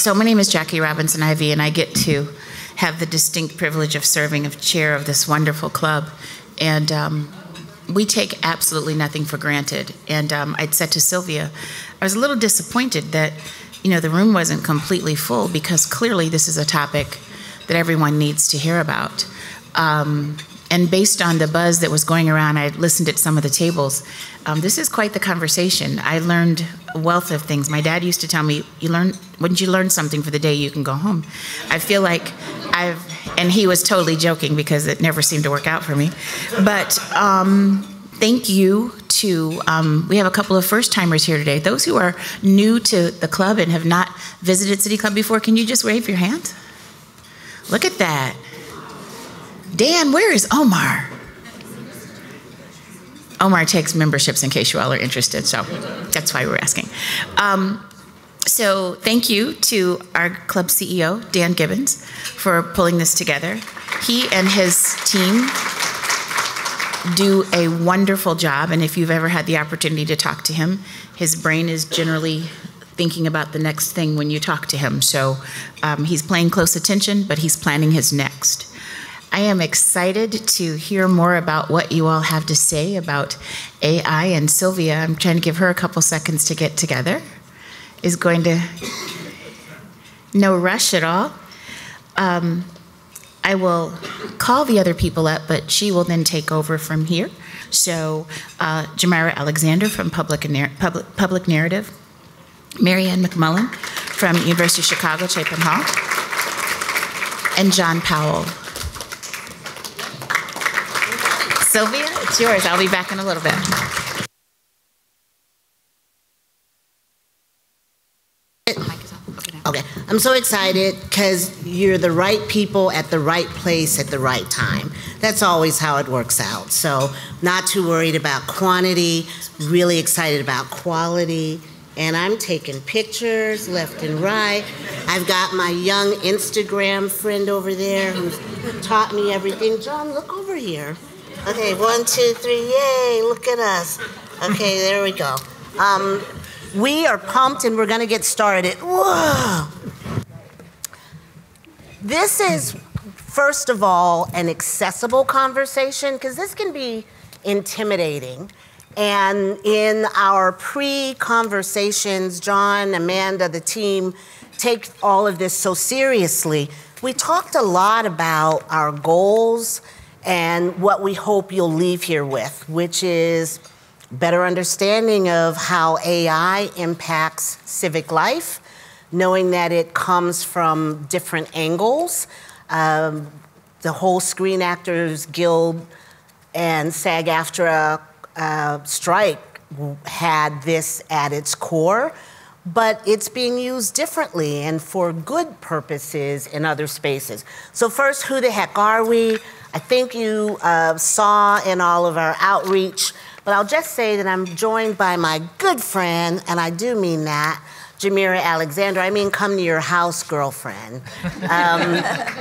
So my name is Jackie Robinson Ivy, and I get to have the distinct privilege of serving as chair of this wonderful club. And we take absolutely nothing for granted. And I'd said to Sylvia, I was a little disappointed that, you know, the room wasn't completely full, because clearly this is a topic that everyone needs to hear about. And based on the buzz that was going around, I listened at some of the tables. This is quite the conversation. I learned a wealth of things. My dad used to tell me, wouldn't you learn something for the day you can go home? I feel like and he was totally joking because it never seemed to work out for me. But thank you to, we have a couple of first-timers here today. Those who are new to the club and have not visited City Club before, can you just wave your hand? Look at that. Dan, where is Omar? Omar takes memberships, in case you all are interested, so that's why we're asking. So thank you to our club CEO, Dan Gibbons, for pulling this together. He and his team do a wonderful job, and if you've ever had the opportunity to talk to him, his brain is generally thinking about the next thing when you talk to him. So he's paying close attention, but he's planning his next. I am excited to hear more about what you all have to say about AI, and Sylvia, I'm trying to give her a couple seconds to get together, is going to, no rush at all. I will call the other people up, but she will then take over from here. So Jhmira Alexandra from Public Narrative, Marianne McMullen from University of Chicago, Chapin Hall, and John Powell. Sylvia, it's yours. I'll be back in a little bit. Okay, I'm so excited because you're the right people at the right place at the right time. That's always how it works out. So not too worried about quantity, really excited about quality. And I'm taking pictures left and right. I've got my young Instagram friend over there who's taught me everything. John, look over here. Okay, 1, 2, 3, yay, look at us. Okay, there we go. We are pumped and we're gonna get started. Whoa! This is, first of all, an accessible conversation, because this can be intimidating. And in our pre-conversations, John, Amanda, the team, take all of this so seriously. We talked a lot about our goals and what we hope you'll leave here with, which is better understanding of how AI impacts civic life, knowing that it comes from different angles. The whole Screen Actors Guild and SAG-AFTRA strike had this at its core, but it's being used differently and for good purposes in other spaces. So first, who the heck are we? I think you saw in all of our outreach, but I'll just say that I'm joined by my good friend, and I do mean that, Jhmira Alexandra. I mean, come to your house, girlfriend.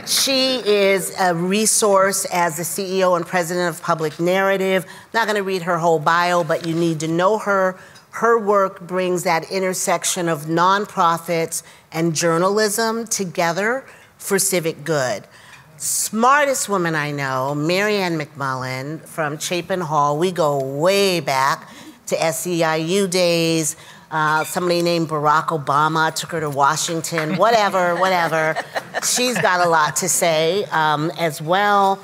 She is a resource as the CEO and president of Public Narrative. Not gonna read her whole bio, but you need to know her. Her work brings that intersection of nonprofits and journalism together for civic good. Smartest woman I know, Marianne McMullen from Chapin Hall. We go way back to SEIU days. Somebody named Barack Obama took her to Washington, whatever. She's got a lot to say as well.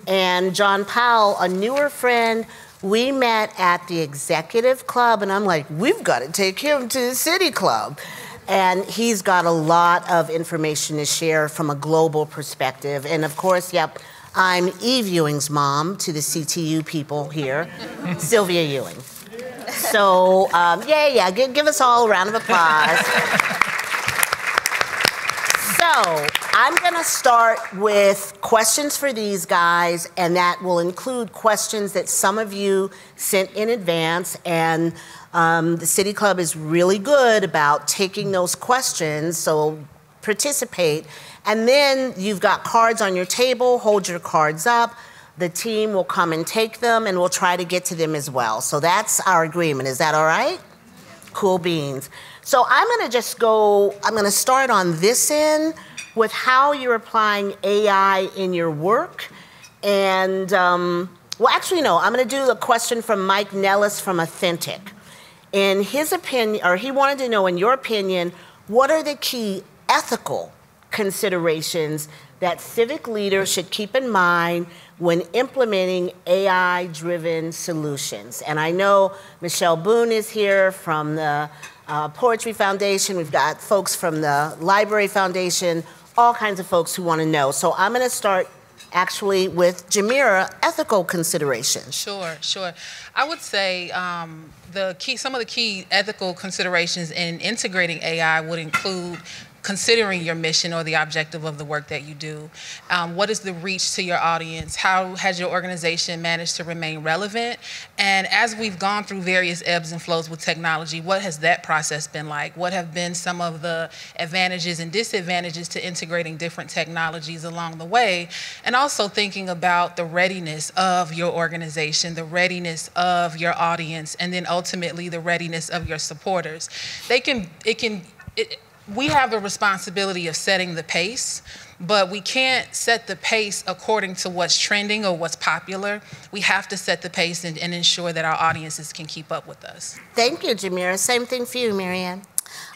And John Powell, a newer friend, we met at the executive club, and I'm like, we've got to take him to the city club. And he's got a lot of information to share from a global perspective. And of course, yep, I'm Eve Ewing's mom to the CTU people here, Sylvia Ewing. So, yeah, give us all a round of applause. So, I'm gonna start with questions for these guys, and that will include questions that some of you sent in advance, and the City Club is really good about taking those questions, so participate. And then you've got cards on your table, hold your cards up. The team will come and take them, and we'll try to get to them as well. So that's our agreement. Is that all right? Cool beans. So I'm going to start on this end with how you're applying AI in your work. And, well, actually, no, I'm going to do a question from Mike Nellis from Authentic. In his opinion, or he wanted to know, in your opinion, what are the key ethical considerations that civic leaders should keep in mind when implementing AI-driven solutions? And I know Michelle Boone is here from the Poetry Foundation. We've got folks from the Library Foundation, all kinds of folks who want to know. So I'm going to start actually with Jhmira, ethical considerations. Sure. I would say some of the key ethical considerations in integrating AI would include considering your mission or the objective of the work that you do. What is the reach to your audience? How has your organization managed to remain relevant? And as we've gone through various ebbs and flows with technology, what has that process been like? What have been some of the advantages and disadvantages to integrating different technologies along the way? And also thinking about the readiness of your organization, the readiness of your audience, and then ultimately the readiness of your supporters. We have a responsibility of setting the pace, but we can't set the pace according to what's trending or what's popular. We have to set the pace and ensure that our audiences can keep up with us. Thank you, Jhmira. Same thing for you, Marianne.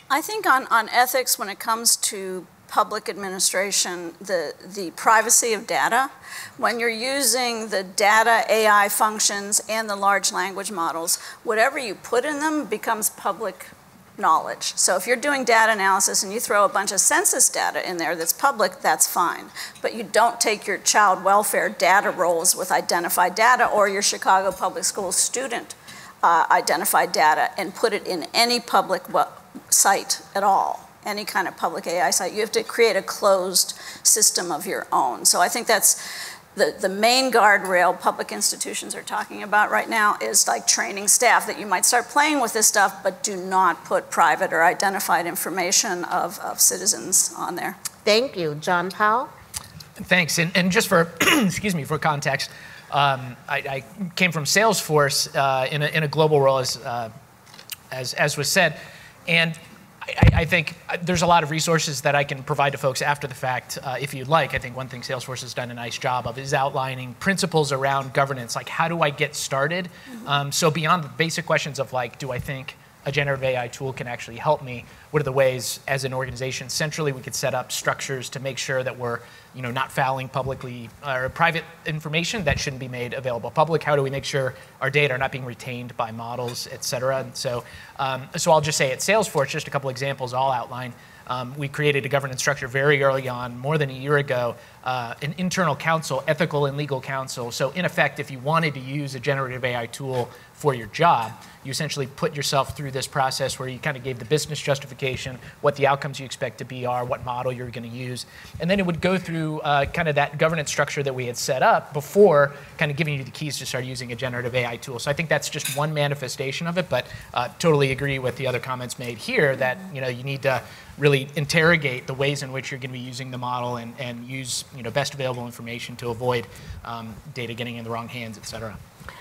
I think on ethics, when it comes to public administration, the privacy of data, when you're using the data AI functions and the large language models, whatever you put in them becomes public knowledge. So if you're doing data analysis and you throw a bunch of census data in there that's public, that's fine. But you don't take your child welfare data rolls with identified data or your Chicago Public Schools student identified data and put it in any public site at all, any kind of public AI site. You have to create a closed system of your own. So I think that's the main guardrail public institutions are talking about right now is like training staff that you might start playing with this stuff, but do not put private or identified information of citizens on there. Thank you. John Powell? Thanks. And just for, excuse me, for context, I came from Salesforce in a global role, as was said. And I think there's a lot of resources that I can provide to folks after the fact, if you'd like. I think one thing Salesforce has done a nice job of is outlining principles around governance, like how do I get started? So beyond the basic questions of like, do I think a generative AI tool can actually help me? What are the ways as an organization centrally we could set up structures to make sure that we're not fouling publicly or private information that shouldn't be made available public? How do we make sure our data are not being retained by models, et cetera? And so I'll just say at Salesforce, just a couple examples I'll outline. We created a governance structure very early on, more than a year ago, an internal counsel, ethical and legal counsel. So in effect, if you wanted to use a generative AI tool for your job, you essentially put yourself through this process where you kind of gave the business justification, what the outcomes you expect to be are, what model you're going to use. And then it would go through kind of that governance structure that we had set up before kind of giving you the keys to start using a generative AI tool. So I think that's just one manifestation of it, but totally agree with the other comments made here that you need to really interrogate the ways in which you're going to be using the model and use best available information to avoid data getting in the wrong hands, et cetera.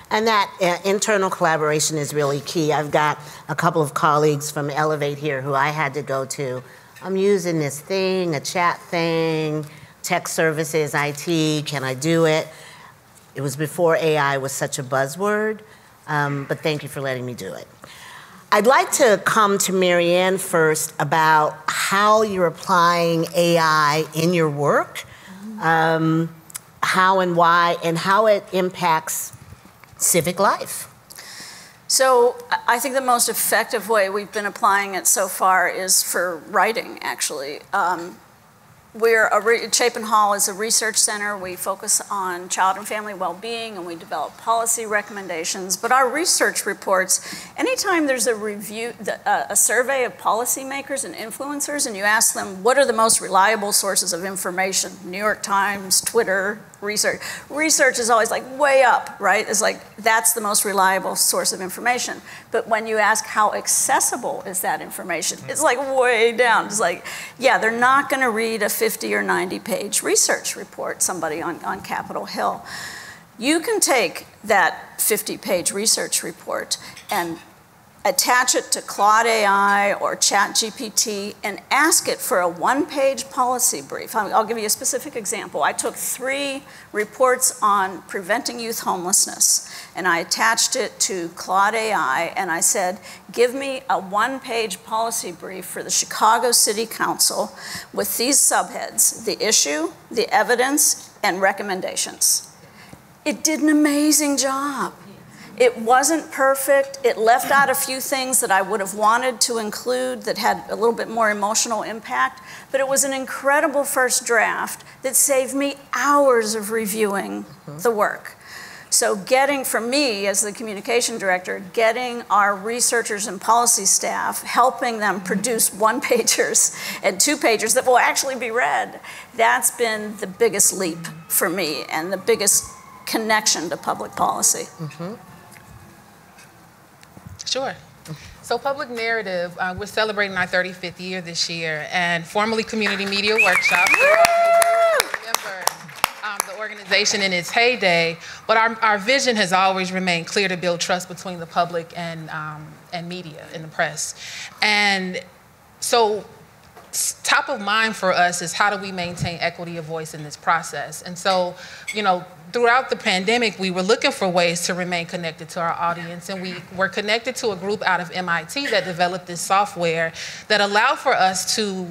And that internal collaboration is really key. I've got a couple of colleagues from Elevate here who I had to go to. I'm using this thing, a chat thing, tech services, IT, can I do it? It was before AI was such a buzzword, but thank you for letting me do it. I'd like to come to Marianne first about how you're applying AI in your work, how and why, and how it impacts civic life. So I think the most effective way we've been applying it so far is for writing, actually. Chapin Hall is a research center. We focus on child and family well-being, and we develop policy recommendations. But our research reports, anytime there's a survey of policymakers and influencers, and you ask them, what are the most reliable sources of information? New York Times, Twitter, research. Research is always like way up, right? It's like, that's the most reliable source of information. But when you ask how accessible is that information, it's like way down. It's like, yeah, they're not gonna read a 50 or 90-page research report, somebody on Capitol Hill. You can take that 50-page research report and attach it to Claude AI or ChatGPT and ask it for a one-page policy brief. I'll give you a specific example. I took 3 reports on preventing youth homelessness, and I attached it to Claude AI, and I said, give me a one-page policy brief for the Chicago City Council with these subheads: the issue, the evidence, and recommendations. It did an amazing job. It wasn't perfect. It left out a few things that I would have wanted to include that had a little bit more emotional impact, but it was an incredible first draft that saved me hours of reviewing the work. So getting, for me as the communication director, getting our researchers and policy staff, helping them produce one-pagers and two-pagers that will actually be read, that's been the biggest leap for me and the biggest connection to public policy. Sure. So public narrative, we're celebrating our 35th year this year, and formerly Community Media Workshop. Remember the organization in its heyday, but our vision has always remained clear: to build trust between the public and media and the press. And so top of mind for us is how do we maintain equity of voice in this process? And so, you know, throughout the pandemic, we were looking for ways to remain connected to our audience, and we were connected to a group out of MIT that developed this software that allowed for us to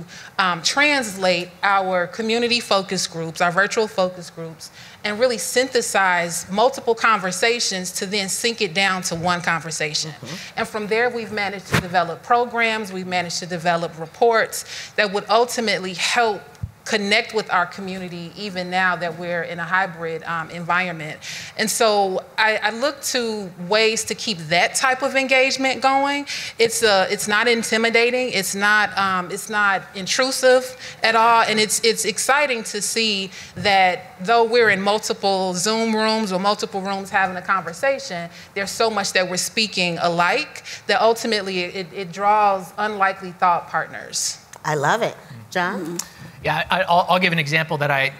translate our community focus groups, our virtual focus groups, and really synthesize multiple conversations to then sync it down to one conversation. And from there, we've managed to develop programs, we've managed to develop reports that would ultimately help connect with our community even now that we're in a hybrid environment. And so I look to ways to keep that type of engagement going. It's not intimidating, it's not intrusive at all, and it's exciting to see that though we're in multiple Zoom rooms or multiple rooms having a conversation, there's so much that we're speaking alike that ultimately it draws unlikely thought partners. I love it. John? Yeah, I'll give an example that I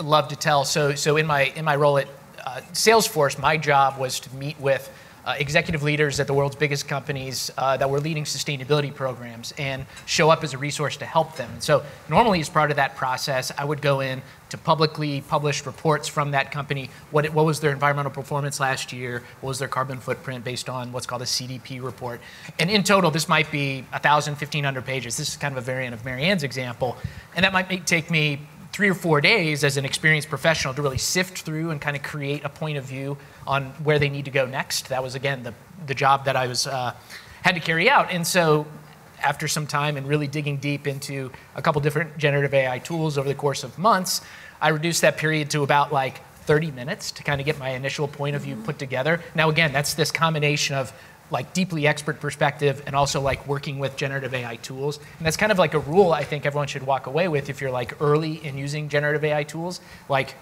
love to tell. So in my role at Salesforce, my job was to meet with executive leaders at the world's biggest companies that were leading sustainability programs and show up as a resource to help them. And so normally as part of that process, I would go in to publicly publish reports from that company. What was their environmental performance last year? What was their carbon footprint based on what's called a CDP report? And in total, this might be 1,000, 1,500 pages. This is kind of a variant of Marianne's example. And that might take me 3 or 4 days as an experienced professional to really sift through and kind of create a point of view on where they need to go next. That was, again, the job that I was had to carry out. And so after some time and really digging deep into a couple different generative AI tools over the course of months, I reduced that period to about like 30 minutes to kind of get my initial point of view put together. Now, again, that's this combination of like deeply expert perspective and also like working with generative AI tools. And that's kind of like a rule I think everyone should walk away with if you're like early in using generative AI tools. Like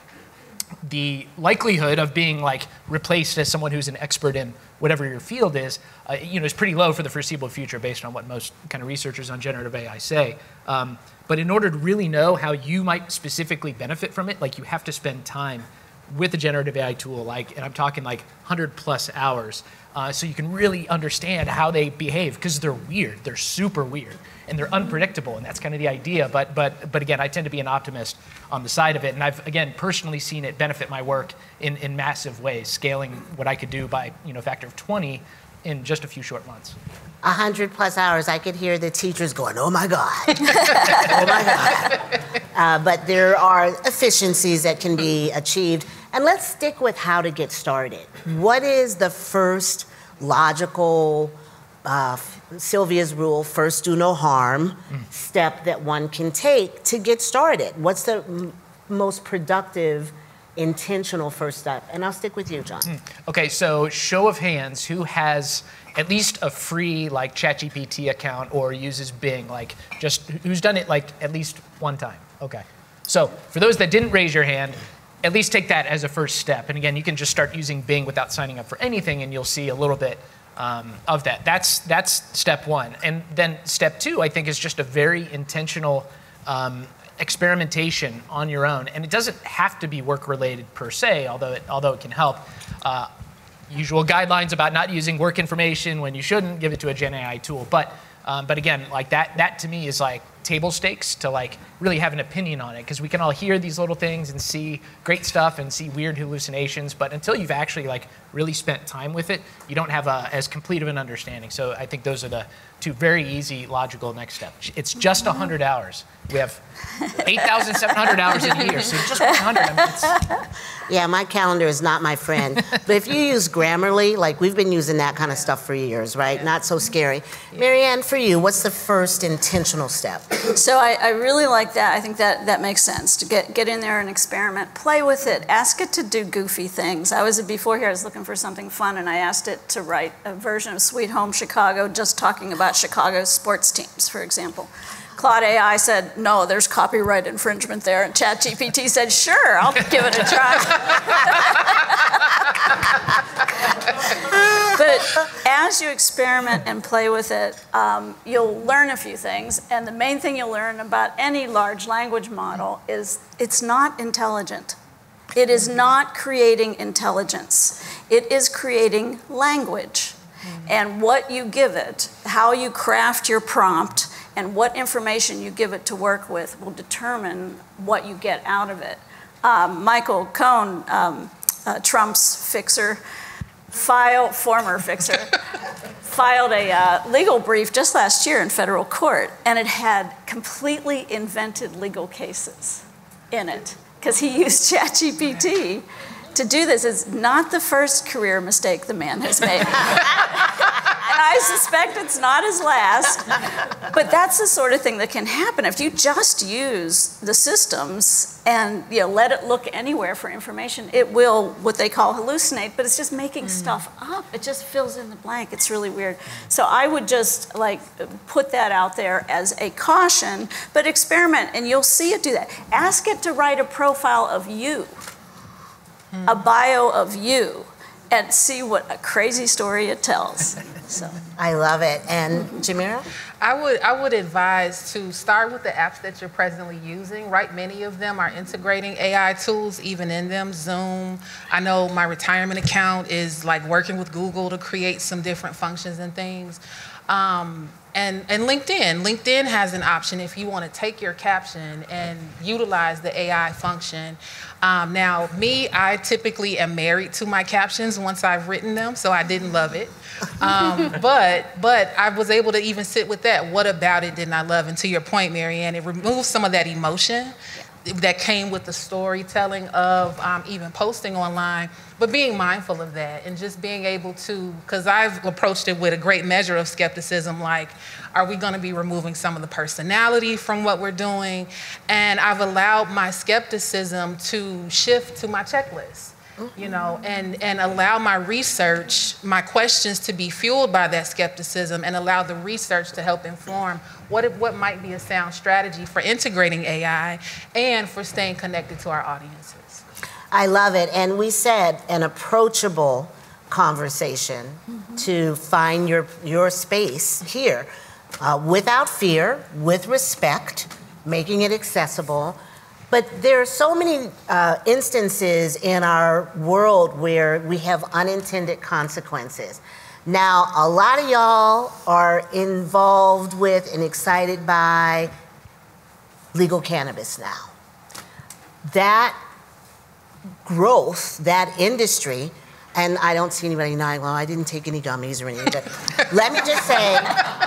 the likelihood of being like replaced as someone who's an expert in whatever your field is, is pretty low for the foreseeable future based on what most kind of researchers on generative AI say. But in order to really know how you might specifically benefit from it, like you have to spend time with a generative AI tool, and I'm talking like 100+ hours, so you can really understand how they behave, because they're weird, they're super weird, and they're unpredictable, and that's kind of the idea. But again, I tend to be an optimist on the side of it, and I've again personally seen it benefit my work in massive ways, scaling what I could do by a factor of 20 in just a few short months. 100+ hours, I could hear the teachers going, "Oh my God, oh my God!" But there are efficiencies that can be achieved. And let's stick with how to get started. What is the first logical, Sylvia's rule, first do no harm, step that one can take to get started? What's the most productive, intentional first step? And I'll stick with you, John. Okay, so show of hands, who has at least a free like ChatGPT account or uses Bing, who's done it at least one time? Okay, so for those that didn't raise your hand, at least take that as a first step. And again, you can just start using Bing without signing up for anything, and you'll see a little bit of that. That's step one. And then step two, I think, is just a very intentional experimentation on your own. And it doesn't have to be work-related per se, although it can help. usual guidelines about not using work information when you shouldn't, give it to a Gen AI tool. But again, like that to me is like table stakes to like really have an opinion on it, because we can all hear these little things and see great stuff and see weird hallucinations, but until you've actually like really spent time with it, you don't have as complete of an understanding. So I think those are the two very easy, logical next steps. It's just 100 hours. We have 8,700 hours in a year, so just 100. I mean, Yeah, my calendar is not my friend. But if you use Grammarly, like we've been using that kind of stuff for years, right? Yeah. Not so scary. Yeah. Marianne, for you, what's the first intentional step? So I really like that. I think that makes sense, to get in there and experiment. Play with it. Ask it to do goofy things. Before here, I was looking for something fun, and I asked it to write a version of Sweet Home Chicago just talking about Chicago's sports teams, for example. Claude AI said, no, there's copyright infringement there. And ChatGPT said, sure, I'll give it a try. But as you experiment and play with it, you'll learn a few things. And the main thing you'll learn about any large language model is it's not intelligent. It is not creating intelligence. It is creating language. And what you give it, how you craft your prompt, and what information you give it to work with will determine what you get out of it. Michael Cohn, Trump's former fixer, filed a legal brief just last year in federal court, and it had completely invented legal cases in it, because he used ChatGPT to do this. It's not the first career mistake the man has made. And I suspect it's not his last. But that's the sort of thing that can happen if you just use the systems and let it look anywhere for information. It will, what they call, hallucinate, but it's just making stuff up. It just fills in the blank. It's really weird. So I would just put that out there as a caution, but experiment, and you'll see it do that. Ask it to write a profile of you, a bio of you, and see what a crazy story it tells. So I love it. And Jhmira? I would advise to start with the apps that you're presently using, right? Many of them are integrating AI tools even in them. Zoom. I know my retirement account is like working with Google to create some different functions and things. And LinkedIn. LinkedIn has an option if you want to take your caption and utilize the AI function. Now, I typically am married to my captions once I've written them, so I didn't love it. But I was able to even sit with that. What about it didn't I love? And to your point, Marianne, it removes some of that emotion that came with the storytelling of even posting online, but being mindful of that and just being able to, because I've approached it with a great measure of skepticism, like, are we going to be removing some of the personality from what we're doing? And I've allowed my skepticism to shift to my checklist. And allow my research, my questions to be fueled by that skepticism, and allow the research to help inform what might be a sound strategy for integrating AI and for staying connected to our audiences. I love it. And we said an approachable conversation to find your space here without fear, with respect, making it accessible. But there are so many instances in our world where we have unintended consequences. Now, a lot of y'all are involved with and excited by legal cannabis now. That growth, that industry, and I don't see anybody nodding, well, I didn't take any gummies or anything, but let me just say,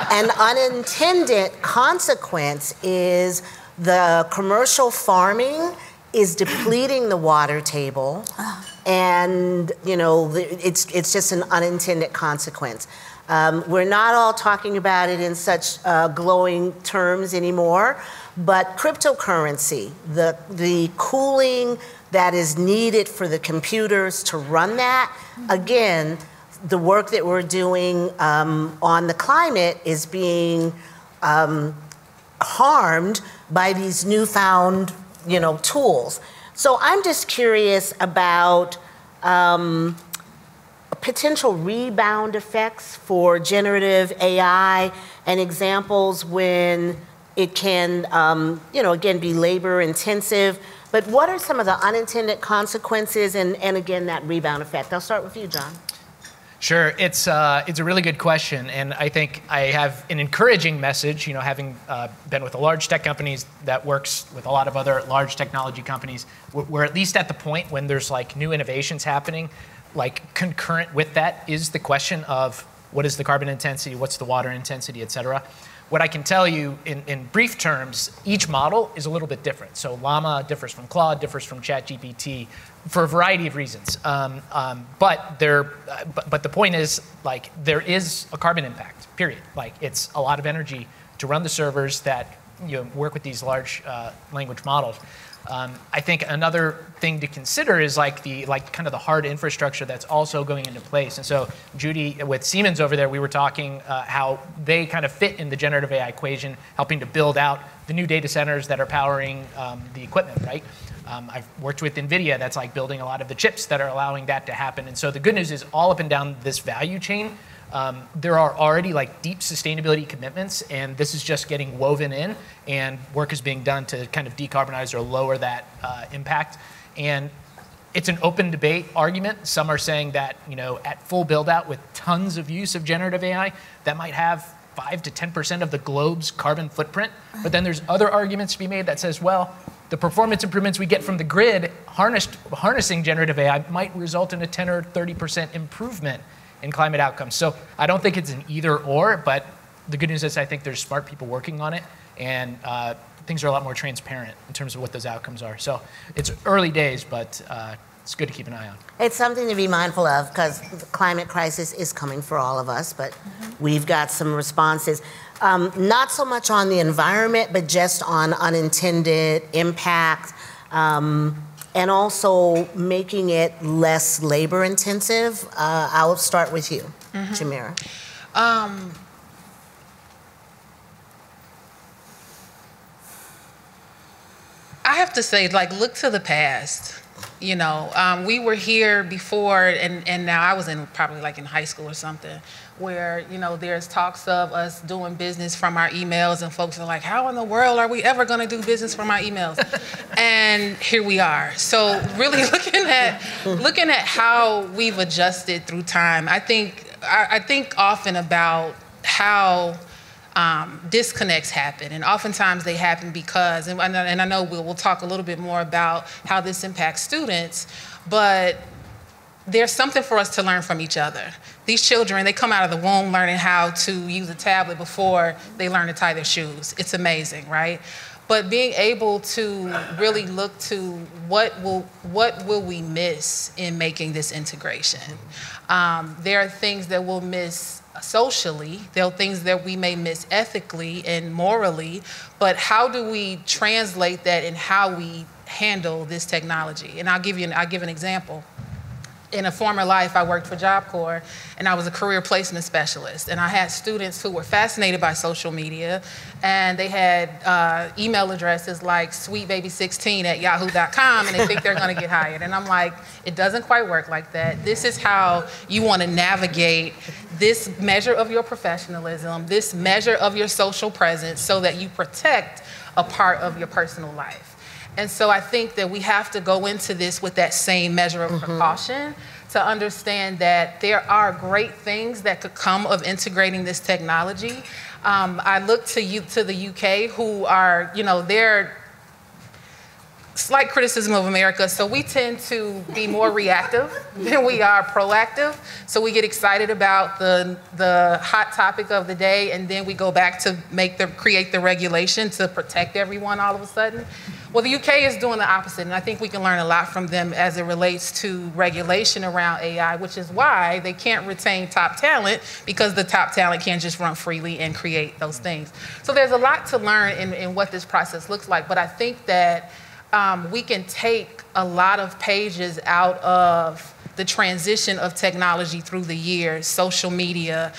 an unintended consequence is the commercial farming is depleting the water table, and it's just an unintended consequence. We're not all talking about it in such glowing terms anymore, but cryptocurrency, the cooling that is needed for the computers to run that, again, the work that we're doing on the climate is being harmed by these newfound, tools. So I'm just curious about potential rebound effects for generative AI and examples when it can, again, be labor intensive. But what are some of the unintended consequences and again, that rebound effect? I'll start with you, John. Sure, it's a really good question, and I think I have an encouraging message. You know, having been with a large tech companies that works with a lot of other large technology companies, we're at least at the point when there's like new innovations happening. Like concurrent with that is the question of what is the carbon intensity, what's the water intensity, et cetera. What I can tell you in brief terms, each model is a little bit different. So Llama differs from Claude, differs from ChatGPT for a variety of reasons. But the point is, like, there is a carbon impact, period. Like, it's a lot of energy to run the servers that work with these large language models. I think another thing to consider is kind of the hard infrastructure that's also going into place. And so Judy with Siemens over there, we were talking how they kind of fit in the generative AI equation, helping to build out the new data centers that are powering the equipment, right? I've worked with NVIDIA that's like building a lot of the chips that are allowing that to happen. And so the good news is all up and down this value chain, there are already like deep sustainability commitments, and this is just getting woven in, and work is being done to kind of decarbonize or lower that impact. And it's an open debate argument. Some are saying that, at full build out with tons of use of generative AI, that might have 5 to 10% of the globe's carbon footprint. But then there's other arguments to be made that says, well, the performance improvements we get from the grid harnessing generative AI might result in a 10 or 30% improvement in climate outcomes. So I don't think it's an either or, but the good news is I think there's smart people working on it, and things are a lot more transparent in terms of what those outcomes are. So it's early days, but it's good to keep an eye on. It's something to be mindful of because the climate crisis is coming for all of us, but we've got some responses. Not so much on the environment, but just on unintended impact, and also making it less labor intensive. I'll start with you, Jhmira. I have to say, look to the past. We were here before, and now I was probably in high school or something, where, there's talks of us doing business from our emails, and folks are like, how in the world are we ever gonna do business from our emails? And here we are. So really looking at how we've adjusted through time, I think often about how disconnects happen, and oftentimes they happen because, and I know we'll talk a little bit more about how this impacts students, but there's something for us to learn from each other. These children, they come out of the womb learning how to use a tablet before they learn to tie their shoes. It's amazing, right? But being able to really look to what will we miss in making this integration? There are things that we'll miss socially, there are things that we may miss ethically and morally, but how do we translate that in how we handle this technology? And I'll give an example. In a former life, I worked for Job Corps, and I was a career placement specialist. And I had students who were fascinated by social media, and they had email addresses like sweetbaby16@yahoo.com, and they think they're gonna get hired. And I'm like, it doesn't quite work like that. This is how you wanna navigate this measure of your professionalism, this measure of your social presence, so that you protect a part of your personal life. And so I think that we have to go into this with that same measure of precaution to understand that there are great things that could come of integrating this technology. I look to the UK, who are, they're slight criticism of America, so we tend to be more reactive than we are proactive. So we get excited about the hot topic of the day, and then we go back to create the regulation to protect everyone all of a sudden. Well, the UK is doing the opposite, and I think we can learn a lot from them as it relates to regulation around AI, which is why they can't retain top talent, because the top talent can't just run freely and create those things. So there's a lot to learn in what this process looks like, but I think that we can take a lot of pages out of the transition of technology through the years, social media,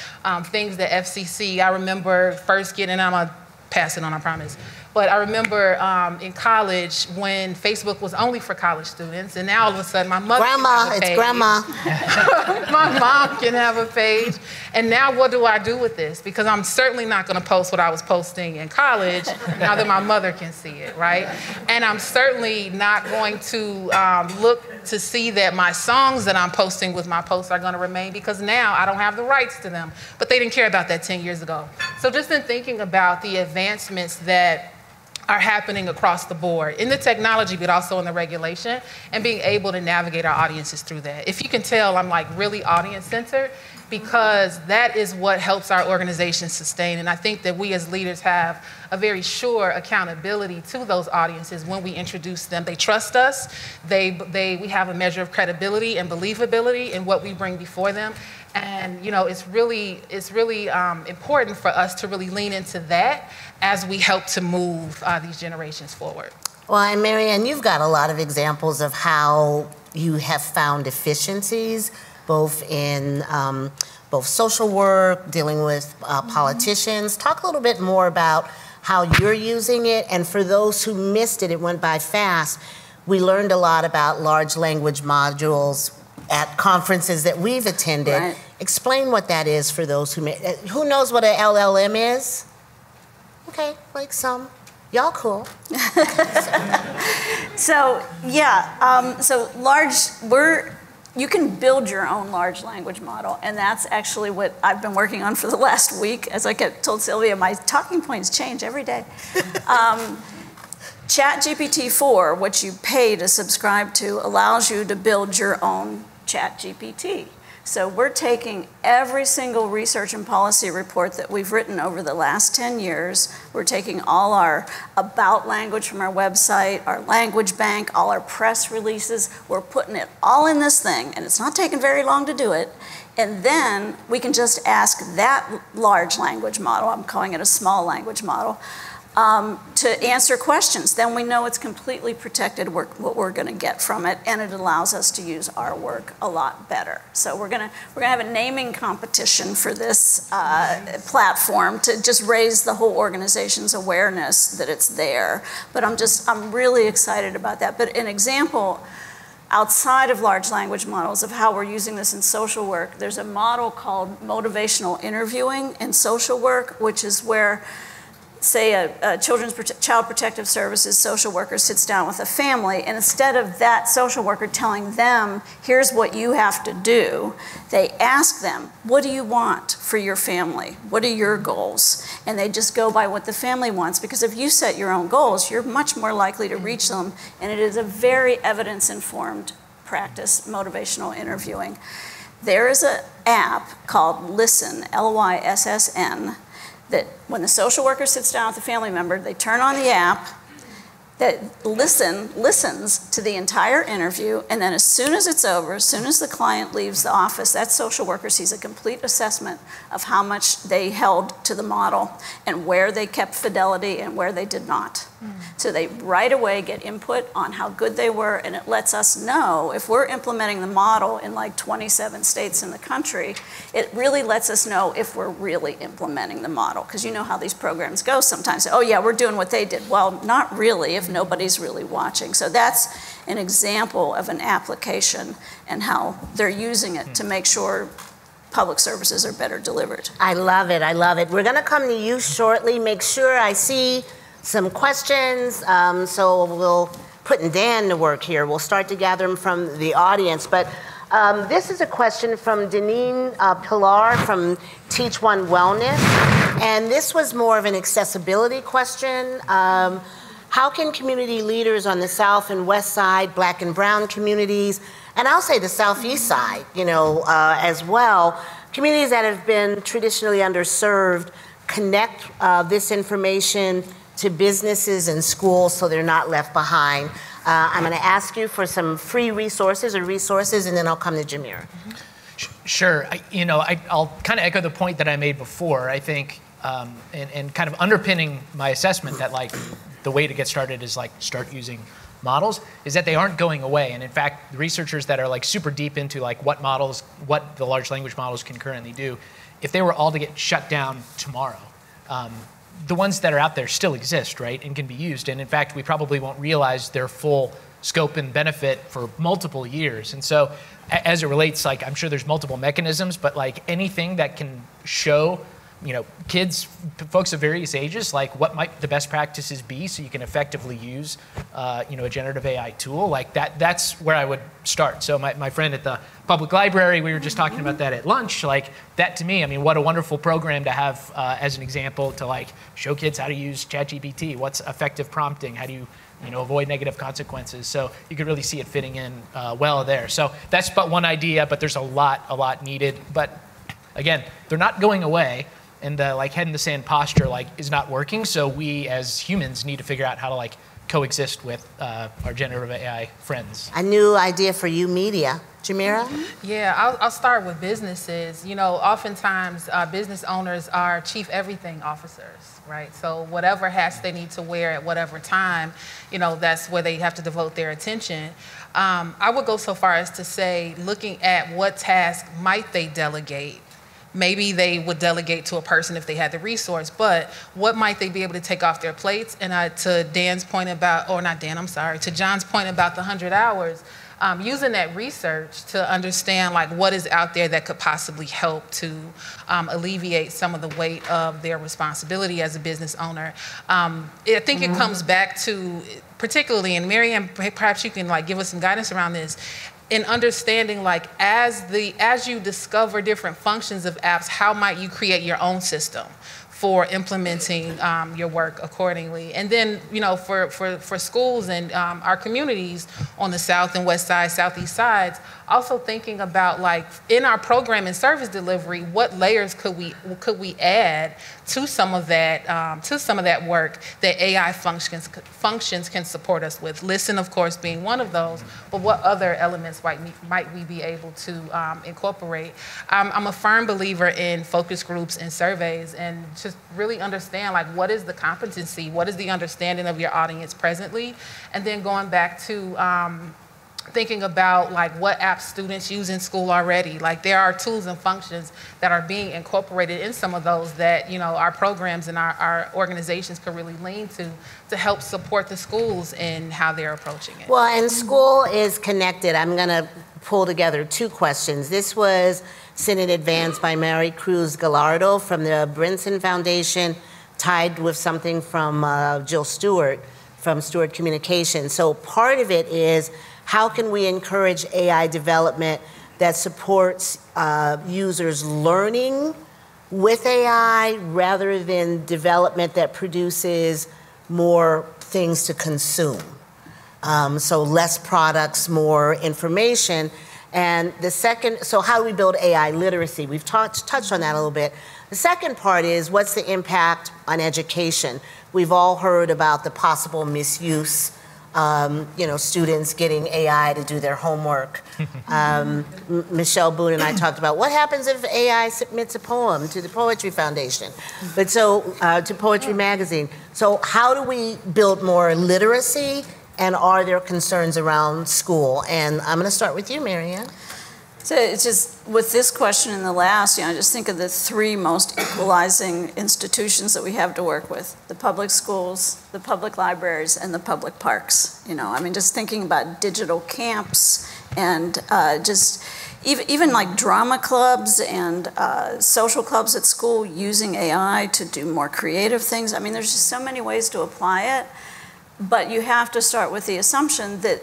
things that FCC, I remember first getting, I'm gonna pass it on, I promise. But I remember in college when Facebook was only for college students, and now all of a sudden my mother can have a page. Grandma. My mom can have a page. And now what do I do with this? Because I'm certainly not gonna post what I was posting in college now that my mother can see it, right? And I'm certainly not going to look to see that my songs that I'm posting with my posts are gonna remain, because now I don't have the rights to them. But they didn't care about that 10 years ago. So just in thinking about the advancements that are happening across the board in the technology, but also in the regulation, and being able to navigate our audiences through that. If you can tell, I'm like really audience-centered, because that is what helps our organization sustain. And I think that we as leaders have a very sure accountability to those audiences when we introduce them. They trust us. We have a measure of credibility and believability in what we bring before them. And it's really important for us to really lean into that as we help to move these generations forward. Well, and Marianne, you've got a lot of examples of how you have found efficiencies, both in both social work, dealing with politicians. Talk a little bit more about how you're using it. And for those who missed it, it went by fast. We learned a lot about large language modules at conferences that we've attended. Right. Explain what that is for those who knows what an LLM is? Okay, like some. Y'all cool. So you can build your own large language model, and that's actually what I've been working on for the last week. As I told Sylvia, my talking points change every day. ChatGPT-4, which you pay to subscribe to, allows you to build your own ChatGPT. So we're taking every single research and policy report that we've written over the last 10 years. We're taking all our about language from our website, our language bank, all our press releases. We're putting it all in this thing, and it's not taking very long to do it. And then we can just ask that large language model, I'm calling it a small language model, to answer questions. Then we know it's completely protected what we're going to get from it, and it allows us to use our work a lot better. So we're gonna have a naming competition for this platform to just raise the whole organization's awareness that it's there. But I'm really excited about that. But an example outside of large language models of how we're using this in social work, there's a model called motivational interviewing in social work, which is where, say, a Child Protective Services social worker sits down with a family, and instead of that social worker telling them, here's what you have to do, they ask them, what do you want for your family? What are your goals? And they just go by what the family wants, because if you set your own goals, you're much more likely to reach them, and it is a very evidence-informed practice, motivational interviewing. There is an app called Listen, L-Y-S-S-N, that when the social worker sits down with a family member, they turn on the app that listens to the entire interview, and then as soon as it's over, as soon as the client leaves the office, that social worker sees a complete assessment of how much they held to the model and where they kept fidelity and where they did not. So they right away get input on how good they were, and it lets us know if we're implementing the model in like 27 states in the country, it really lets us know if we're really implementing the model. Because you know how these programs go sometimes. Oh yeah, we're doing what they did. Well, not really if nobody's really watching. So that's an example of an application and how they're using it to make sure public services are better delivered. I love it, I love it. We're gonna come to you shortly. Make sure I see some questions, so we'll put Dan to work here. We'll start to gather them from the audience. But this is a question from Deneen Pilar from Teach One Wellness. And this was more of an accessibility question. How can community leaders on the South and West Side, Black and Brown communities, and I'll say the Southeast side, as well, communities that have been traditionally underserved, connect this information to businesses and schools so they're not left behind? I'm going to ask you for some free resources, and then I'll come to Jhmira. Sure. I'll kind of echo the point that I made before. I think, and kind of underpinning my assessment that the way to get started is start using models, is that they aren't going away. And in fact, the researchers that are super deep into what the large language models can currently do, if they were all to get shut down tomorrow, the ones that are out there still exist, right, and can be used. And in fact, we probably won't realize their full scope and benefit for multiple years. And so as it relates, I'm sure there's multiple mechanisms, but anything that can show kids, folks of various ages, like what might the best practices be so you can effectively use, a generative AI tool like that. That's where I would start. So my friend at the public library, we were just talking about that at lunch. Like that to me, I mean, what a wonderful program to have as an example to like show kids how to use ChatGPT. What's effective prompting? How do you avoid negative consequences? So you could really see it fitting in well there. So that's but one idea, but there's a lot needed. But again, they're not going away, and the like head in the sand posture like is not working. So we as humans need to figure out how to like coexist with our generative AI friends. A new idea for you, media. Jhmira? Yeah, I'll start with businesses. Oftentimes business owners are chief everything officers, right? So whatever hats they need to wear at whatever time, that's where they have to devote their attention. I would go so far as to say, looking at what task might they delegate. Maybe they would delegate to a person if they had the resource, but what might they be able to take off their plates? And to Dan's point about, or not Dan, I'm sorry, to John's point about the 100 hours, using that research to understand like what is out there that could possibly help to alleviate some of the weight of their responsibility as a business owner. I think it comes back to, particularly, and Marianne, perhaps you can like give us some guidance around this, in understanding like as you discover different functions of apps, how might you create your own system for implementing your work accordingly. And then, for schools and our communities on the south and west side, southeast sides, also thinking about like in our program and service delivery, what layers could we add to some of that work that AI functions can support us with. Listen, of course, being one of those, but what other elements might we be able to incorporate? I'm a firm believer in focus groups and surveys, and just really understand like what is the competency, what is the understanding of your audience presently, and then going back to thinking about like what apps students use in school already. Like there are tools and functions that are being incorporated in some of those that our programs and our organizations could really lean to help support the schools in how they're approaching it. Well, and school is connected. I'm gonna pull together two questions. This was sent in advance by Mary Cruz Gallardo from the Brinson Foundation, tied with something from Jill Stewart from Stewart Communications. So part of it is, how can we encourage AI development that supports users learning with AI rather than development that produces more things to consume? So less products, more information. And the second, so how do we build AI literacy? We've touched on that a little bit. The second part is, what's the impact on education? We've all heard about the possible misuse, students getting AI to do their homework. Michelle Boone and I talked about what happens if AI submits a poem to the Poetry Foundation, but to Poetry Magazine. So how do we build more literacy, and are there concerns around school? And I'm going to start with you, Marianne. So it's just, with this question and the last, just think of the three most equalizing institutions that we have to work with: the public schools, the public libraries, and the public parks. Just thinking about digital camps and just even like drama clubs and social clubs at school using AI to do more creative things. There's just so many ways to apply it, but you have to start with the assumption that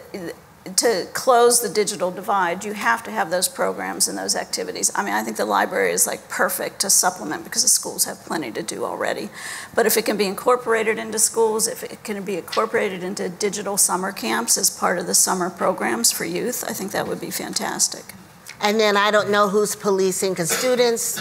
to close the digital divide, you have to have those programs and those activities. I think the library is like perfect to supplement because the schools have plenty to do already. But if it can be incorporated into schools, if it can be incorporated into digital summer camps as part of the summer programs for youth, I think that would be fantastic. And then I don't know who's policing, because students,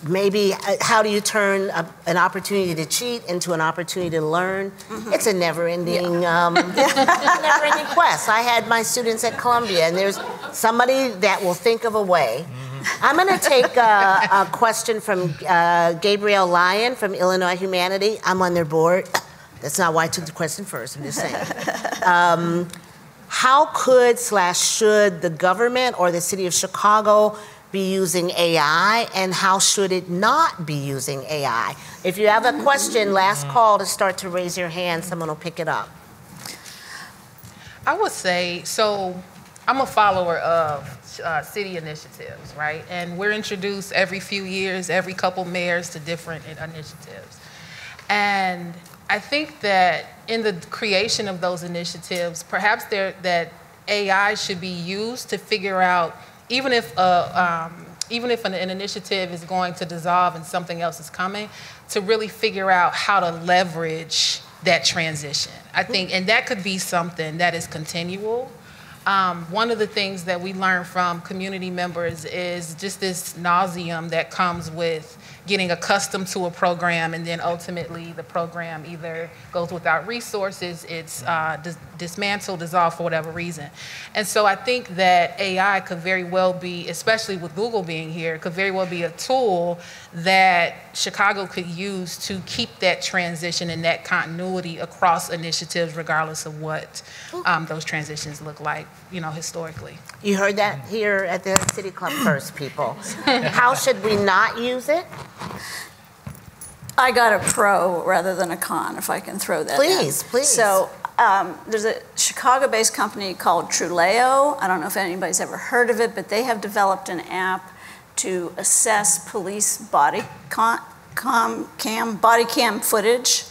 maybe how do you turn an opportunity to cheat into an opportunity to learn? Mm-hmm. It's a never-ending never-ending quest. I had my students at Columbia, and there's somebody that will think of a way. Mm-hmm. I'm going to take a question from Gabrielle Lyon from Illinois Humanity. I'm on their board. That's not why I took the question first, I'm just saying. How could/should the government or the city of Chicago be using AI, and how should it not be using AI? If you have a question, last call to start to raise your hand, someone will pick it up. I would say, so I'm a follower of city initiatives, right? And we're introduced every few years, every couple mayors to different initiatives. And I think that in the creation of those initiatives, perhaps that AI should be used to figure out, even if an initiative is going to dissolve and something else is coming, to really figure out how to leverage that transition. I think, and that could be something that is continual. One of the things that we learn from community members is just this nauseum that comes with getting accustomed to a program, and then ultimately the program either goes without resources, it's dismantled, dissolved for whatever reason. And so I think that AI could very well be, especially with Google being here, could very well be a tool that Chicago could use to keep that transition and that continuity across initiatives, regardless of what those transitions look like, historically. You heard that here at the City Club first, people. How should we not use it? I got a pro rather than a con, if I can throw that in. Please. So there's a Chicago-based company called Truleo. I don't know if anybody's ever heard of it, but they have developed an app to assess police body cam footage.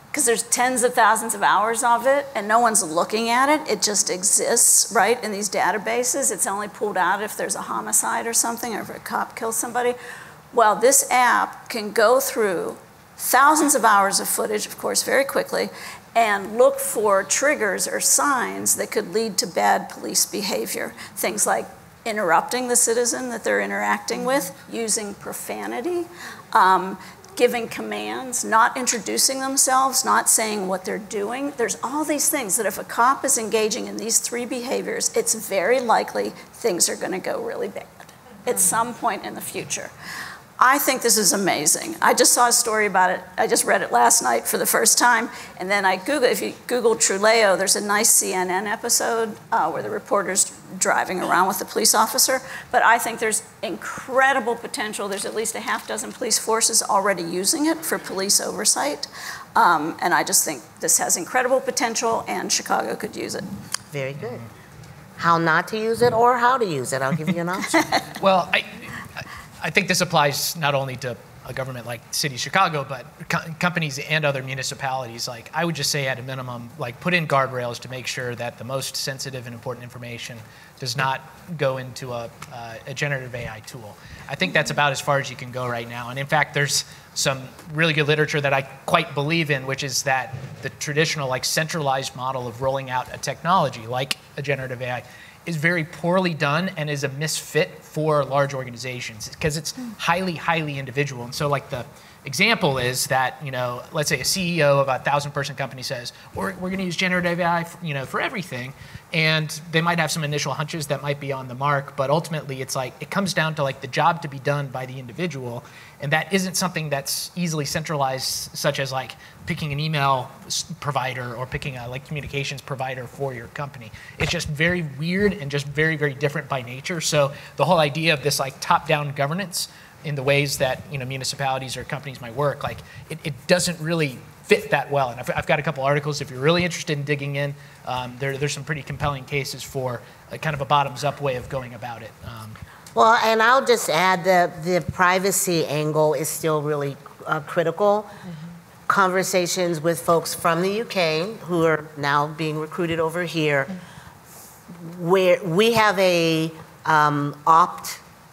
Because there's tens of thousands of hours of it, and no one's looking at it. It just exists, right, in these databases. It's only pulled out if there's a homicide or something, or if a cop kills somebody. Well, this app can go through thousands of hours of footage, of course, very quickly, and look for triggers or signs that could lead to bad police behavior. Things like interrupting the citizen that they're interacting with, using profanity, giving commands, not introducing themselves, not saying what they're doing. There's all these things that if a cop is engaging in these three behaviors, it's very likely things are going to go really bad at some point in the future. I think this is amazing. I just saw a story about it. I just read it last night for the first time. And then if you Google Truleo, there's a nice CNN episode where the reporter's driving around with the police officer. But I think there's incredible potential. There's at least a half dozen police forces already using it for police oversight. And I just think this has incredible potential, and Chicago could use it. Very good. How not to use it or how to use it? I'll give you an option. Well, I think this applies not only to a government like the City of Chicago, but companies and other municipalities. Like, I would just say at a minimum, like, put in guardrails to make sure that the most sensitive and important information does not go into a generative AI tool. I think that's about as far as you can go right now. And in fact, there's some really good literature that I quite believe in, which is that the traditional, like, centralized model of rolling out a technology like a generative AI is very poorly done and is a misfit for large organizations because it's highly, highly individual. And so, like, the example is that, let's say a CEO of a 1,000-person company says, we're going to use generative AI, for everything. And they might have some initial hunches that might be on the mark, but ultimately it's like, it comes down to, like, the job to be done by the individual. And that isn't something that's easily centralized, such as, like, picking an email provider or picking a communications provider for your company. It's just very weird and just very, very different by nature. So the whole idea of this, like, top-down governance in the ways that municipalities or companies might work, like, it doesn't really fit that well. And I've got a couple articles if you're really interested in digging in. There's some pretty compelling cases for kind of a bottoms-up way of going about it. Well, and I'll just add that the privacy angle is still really critical. Conversations with folks from the UK who are now being recruited over here, where we have a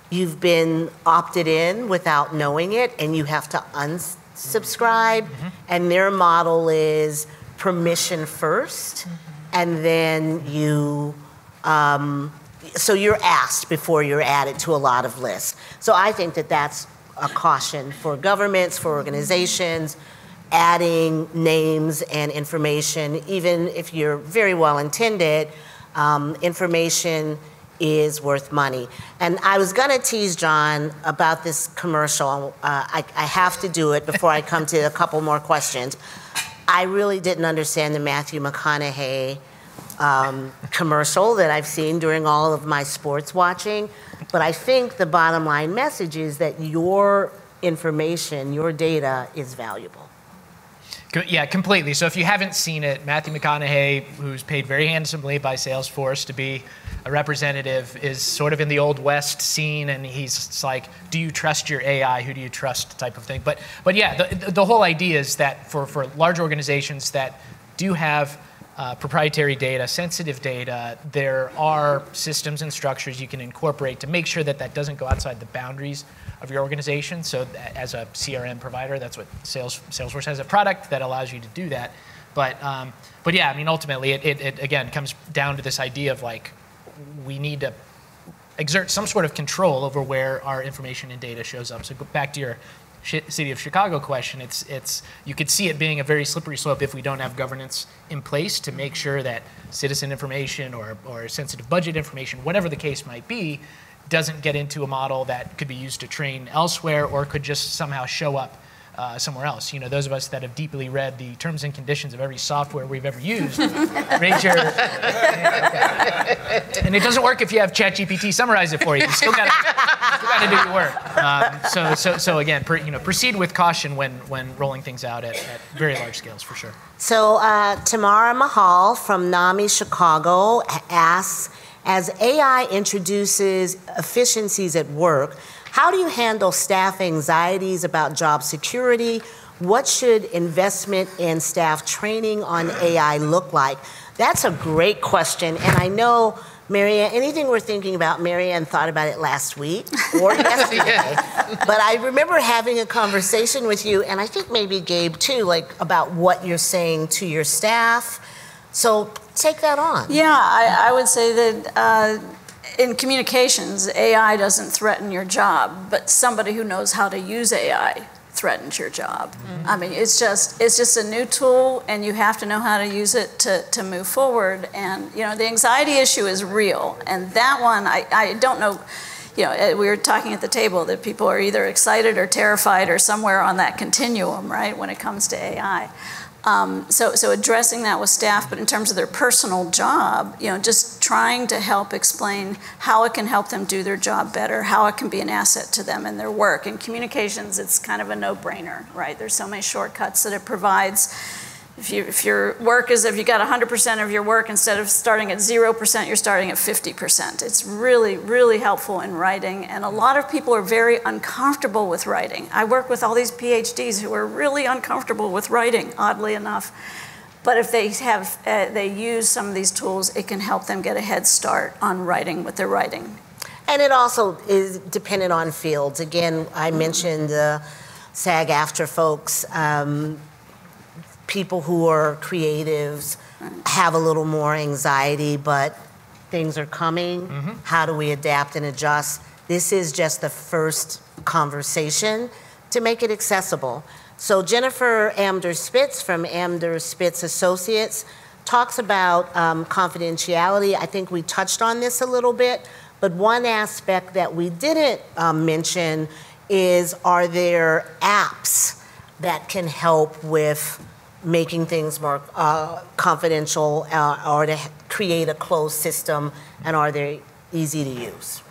you've been opted in without knowing it, and you have to unsubscribe, and their model is permission first, and then you, so you're asked before you're added to a lot of lists. So I think that that's a caution for governments, for organizations, adding names and information, even if you're very well intended, information is worth money. And I was gonna tease John about this commercial. I have to do it before I come to a couple more questions. I really didn't understand the Matthew McConaughey commercial that I've seen during all of my sports watching, but I think the bottom line message is that your information, your data is valuable. Yeah, completely. So if you haven't seen it, Matthew McConaughey, who's paid very handsomely by Salesforce to be a representative is sort of in the Old West scene, and he's like, do you trust your AI? Who do you trust type of thing. But yeah, the whole idea is that for large organizations that do have proprietary data, sensitive data, there are systems and structures you can incorporate to make sure that that doesn't go outside the boundaries of your organization. So as a CRM provider, that's what Salesforce has, a product that allows you to do that. But yeah, I mean, ultimately, it again comes down to this idea of like, we need to exert some sort of control over where our information and data shows up. So go back to your City of Chicago question, it's you could see it being a very slippery slope if we don't have governance in place to make sure that citizen information or sensitive budget information, whatever the case might be, doesn't get into a model that could be used to train elsewhere or could just somehow show up somewhere else. You know, those of us that have deeply read the terms and conditions of every software we've ever used, raise your... And it doesn't work if you have ChatGPT summarize it for you. You still got to do your work. So again, proceed with caution when rolling things out at very large scales, for sure. So Tamara Mahal from NAMI Chicago asks, as AI introduces efficiencies at work, how do you handle staff anxieties about job security? What should investment in staff training on AI look like? That's a great question, and I know, Marianne, anything we're thinking about, Marianne thought about it last week or yesterday. But I remember having a conversation with you, and I think maybe Gabe too, like about what you're saying to your staff. So take that on. Yeah, I would say that in communications, AI doesn't threaten your job, but somebody who knows how to use AI threatens your job. Mm-hmm. I mean, it's just a new tool, and you have to know how to use it to move forward. And you know, the anxiety issue is real, and that one, I don't know. You know, we were talking at the table that people are either excited or terrified or somewhere on that continuum, right, when it comes to AI. So addressing that with staff, but in terms of their personal job, you know, just trying to help explain how it can help them do their job better, how it can be an asset to them in their work. In communications, it's kind of a no-brainer, right? There's so many shortcuts that it provides. If your work is, if you got 100% of your work, instead of starting at 0%, you're starting at 50%. It's really, really helpful in writing, and a lot of people are very uncomfortable with writing. I work with all these PhDs who are really uncomfortable with writing, oddly enough. But if they use some of these tools, it can help them get a head start on writing what they're writing. And it also is dependent on fields. Again, I mentioned the SAG-AFTRA folks. People who are creatives have a little more anxiety, but things are coming. Mm-hmm. How do we adapt and adjust? This is just the first conversation to make it accessible. So Jennifer Amder-Spitz from Amder-Spitz Associates talks about confidentiality. I think we touched on this a little bit, but one aspect that we didn't mention is, are there apps that can help with making things more confidential or to create a closed system, and are they easy to use?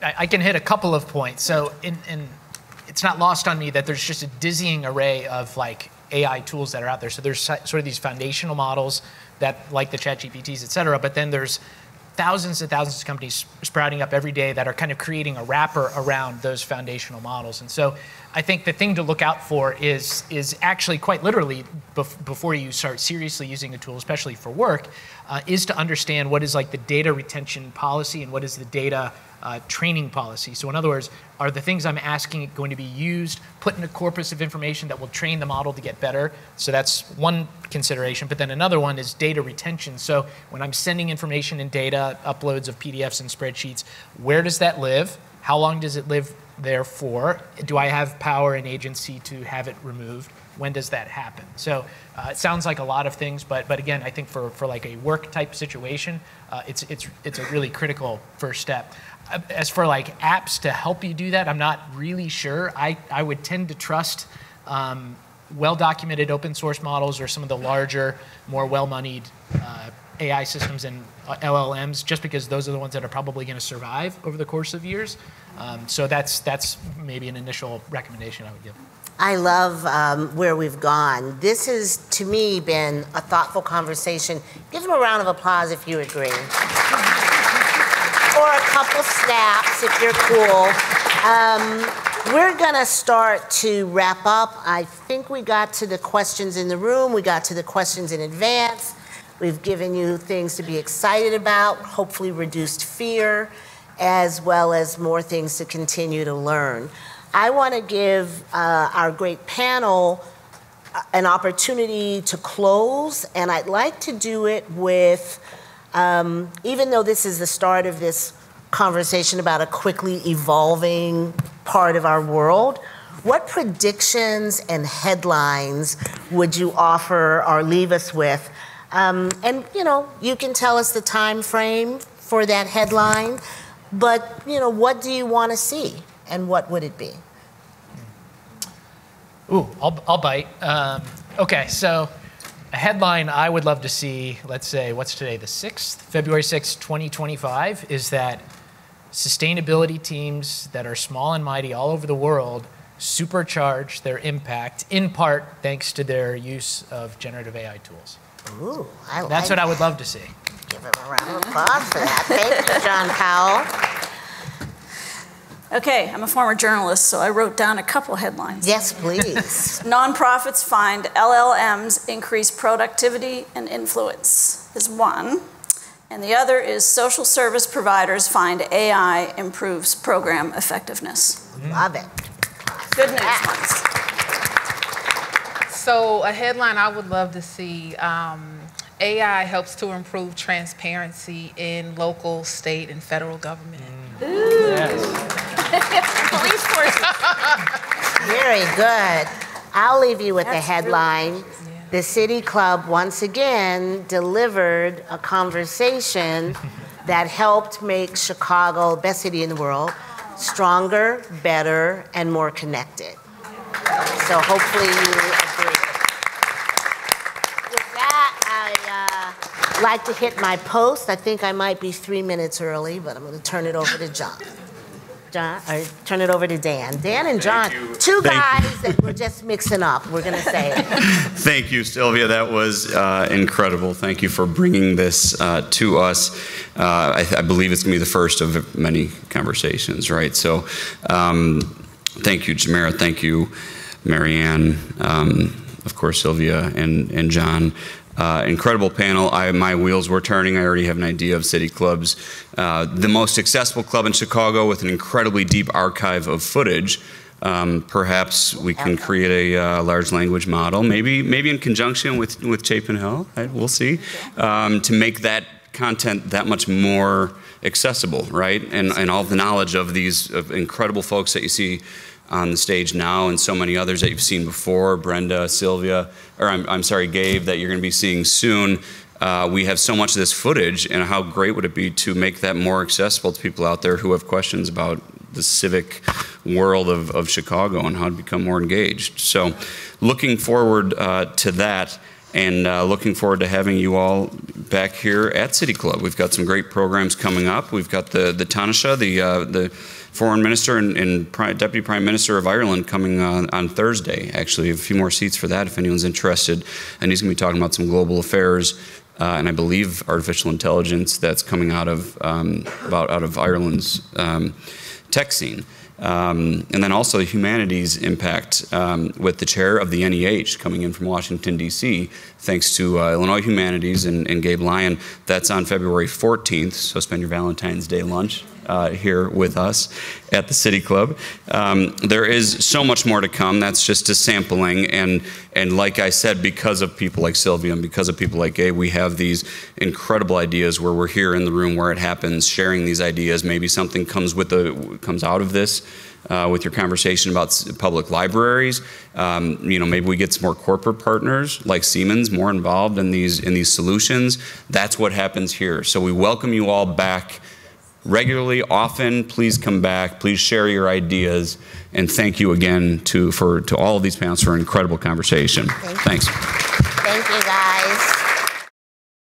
I can hit a couple of points. So it's not lost on me that there's just a dizzying array of like AI tools that are out there. So there's sort of these foundational models that, like the ChatGPTs, et cetera, but then there's thousands and thousands of companies sprouting up every day that are kind of creating a wrapper around those foundational models. And so I think the thing to look out for is actually quite literally, before you start seriously using a tool, especially for work, is to understand what is like the data retention policy and what is the data training policy. So in other words, are the things I'm asking going to be used, put in a corpus of information that will train the model to get better? So that's one consideration. But then another one is data retention. So when I'm sending information and data, uploads of PDFs and spreadsheets, where does that live? How long does it live there for? Do I have power and agency to have it removed? When does that happen? So it sounds like a lot of things, but again, I think for like a work type situation, it's a really critical first step. As for like apps to help you do that, I'm not really sure. I would tend to trust well-documented open source models or some of the larger, more well-moneyed AI systems and LLMs, just because those are the ones that are probably going to survive over the course of years. So that's maybe an initial recommendation I would give. I love where we've gone. This has, to me, been a thoughtful conversation. Give them a round of applause if you agree. Or a couple snaps if you're cool. We're gonna start to wrap up. I think we got to the questions in the room. We got to the questions in advance. We've given you things to be excited about, hopefully reduced fear, as well as more things to continue to learn. I want to give our great panel an opportunity to close, and I'd like to do it with, even though this is the start of this conversation about a quickly evolving part of our world, what predictions and headlines would you offer or leave us with? And you can tell us the time frame for that headline, but what do you want to see, and what would it be? Ooh, I'll bite. Okay, so a headline I would love to see, let's say, what's today, the 6th? February 6th, 2025, is that sustainability teams that are small and mighty all over the world supercharge their impact, in part thanks to their use of generative AI tools. Ooh, That's what I would love to see. Give him a round of applause for that. Thank you, John Powell. Okay, I'm a former journalist, so I wrote down a couple headlines. Yes, please. Nonprofits find LLMs increase productivity and influence is one. And the other is social service providers find AI improves program effectiveness. Love it. Good news ones. So a headline I would love to see, AI helps to improve transparency in local, state, and federal government. Yes. Police forces. Very good. I'll leave you with the headline. The City Club once again delivered a conversation that helped make Chicago, best city in the world, stronger, better, and more connected. So hopefully you agree. With that, I'd like to hit my post. I think I might be 3 minutes early, but I'm going to turn it over to John. Or turn it over to Dan. Dan and John, two guys that we're just mixing up, we're going to say it. Thank you, Sylvia. That was incredible. Thank you for bringing this to us. I believe it's going to be the first of many conversations, right? So thank you, Jhmira. Thank you, Marianne. Of course, Sylvia and John. Incredible panel. My wheels were turning. I already have an idea of City Clubs. The most successful club in Chicago with an incredibly deep archive of footage. Perhaps we can create a large language model, maybe in conjunction with Chapin Hill. Right? We'll see. To make that content that much more accessible, right? And all the knowledge of these incredible folks that you see on the stage now, and so many others that you've seen before, Brenda, Sylvia, or I'm sorry, Gabe, that you're going to be seeing soon. We have so much of this footage, and how great would it be to make that more accessible to people out there who have questions about the civic world of Chicago and how to become more engaged. So looking forward to that, and looking forward to having you all back here at City Club. We've got some great programs coming up. We've got the Taoiseach, the Foreign Minister and Deputy Prime Minister of Ireland coming on Thursday. Actually, a few more seats for that if anyone's interested. And he's going to be talking about some global affairs and I believe artificial intelligence that's coming out of Ireland's tech scene. And then also the humanities impact with the chair of the NEH coming in from Washington, D.C., thanks to Illinois Humanities and Gabe Lyon. That's on February 14th, so spend your Valentine's Day lunch here with us at the City Club. There is so much more to come. That's just a sampling. And like I said, because of people like Sylvia and because of people like Gabe, we have these incredible ideas where we're here in the room where it happens, sharing these ideas. Maybe something comes out of this with your conversation about public libraries. Maybe we get some more corporate partners like Siemens more involved in these solutions. That's what happens here. So we welcome you all back regularly, often. Please come back. Please share your ideas. And thank you again to all of these panels for an incredible conversation. Thanks. Thank you, guys.